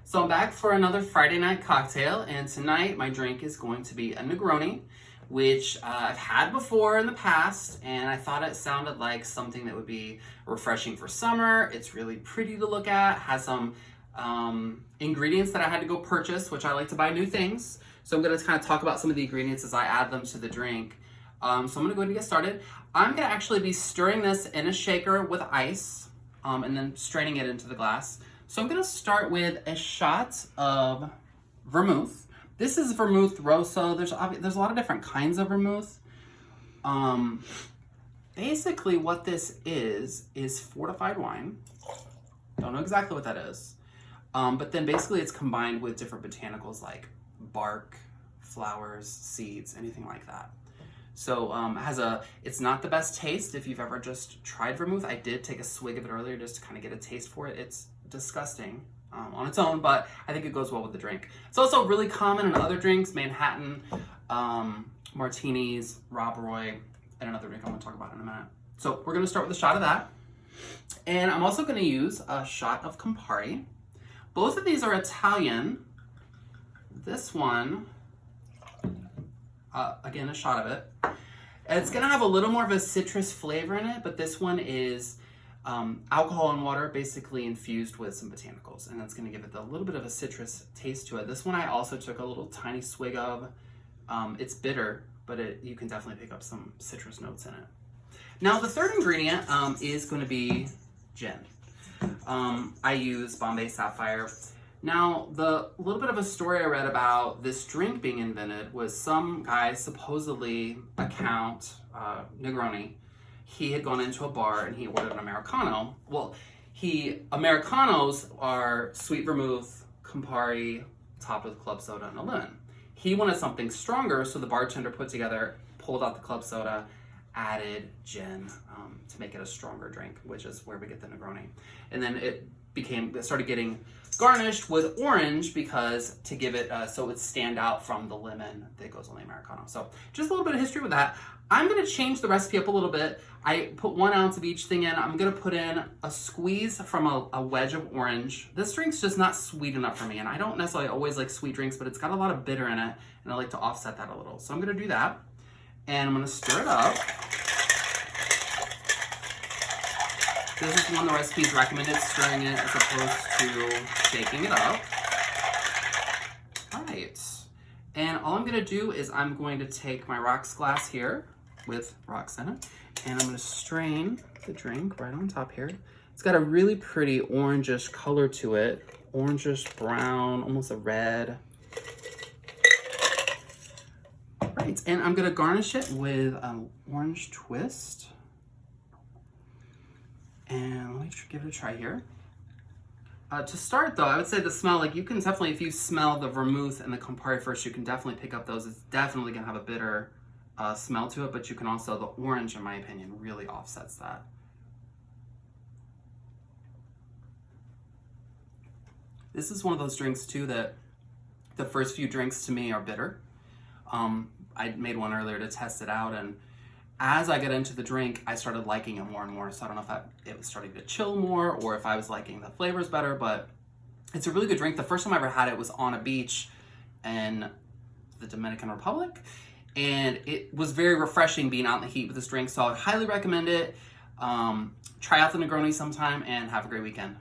So I'm back for another Friday night cocktail, and tonight my drink is going to be a Negroni, which I've had before in the past, and I thought it sounded like something that would be refreshing for summer. It's really pretty to look at, has some ingredients that I had to go purchase, which I like to buy new things. So I'm going to kind of talk about some of the ingredients as I add them to the drink. So I'm going to go ahead and get started. I'm going to actually be stirring this in a shaker with ice, and then straining it into the glass. So I'm going to start with a shot of vermouth. This is vermouth rosso. There's a lot of different kinds of vermouth. Basically what this is fortified wine. Don't know exactly what that is. But then basically it's combined with different botanicals like bark, flowers, seeds, anything like that. So it's not the best taste if you've ever just tried vermouth. I did take a swig of it earlier just to kind of get a taste for it. It's disgusting on its own, but I think it goes well with the drink. It's also really common in other drinks, Manhattan, martinis, Rob Roy, and another drink I want to talk about in a minute. So we're going to start with a shot of that. And I'm also going to use a shot of Campari. Both of these are Italian. This one, again, a shot of it. And it's going to have a little more of a citrus flavor in it, but this one is alcohol and water basically infused with some botanicals, and that's going to give it a little bit of a citrus taste to it. This one I also took a little tiny swig of. It's bitter, but you can definitely pick up some citrus notes in it. Now the third ingredient is going to be gin. I use Bombay Sapphire. Now, the little bit of a story I read about this drink being invented was some guy supposedly Negroni. He had gone into a bar and he ordered an Americano. Well, Americanos are sweet vermouth, Campari, topped with club soda and a lemon. He wanted something stronger, so the bartender pulled out the club soda, added gin to make it a stronger drink, which is where we get the Negroni. And then it started getting garnished with orange because to give it so it would stand out from the lemon that goes on the Americano. So just a little bit of history with that. I'm going to change the recipe up a little bit. I put 1 ounce of each thing in. I'm going to put in a squeeze from a wedge of orange. This drink's just not sweet enough for me, and I don't necessarily always like sweet drinks, but it's got a lot of bitter in it, and I like to offset that a little. So I'm going to do that, and I'm going to stir it up. This is one of the recipes recommended, stirring it as opposed to shaking it up. All right. And all I'm going to do is I'm going to take my rocks glass here with rocks in it, and I'm going to strain the drink right on top here. It's got a really pretty orangish color to it. Orangish brown, almost a red. All right. And I'm going to garnish it with an orange twist. And let me give it a try here. To start though, I would say the smell, like you can definitely, if you smell the vermouth and the Campari first, you can definitely pick up those. It's definitely gonna have a bitter smell to it, but you can also, the orange in my opinion, really offsets that. This is one of those drinks too that the first few drinks to me are bitter. I made one earlier to test it out, and as I got into the drink, I started liking it more and more. So I don't know if it was starting to chill more or if I was liking the flavors better, but it's a really good drink. The first time I ever had it was on a beach in the Dominican Republic, and it was very refreshing being out in the heat with this drink. So I would highly recommend it. Try out the Negroni sometime and have a great weekend.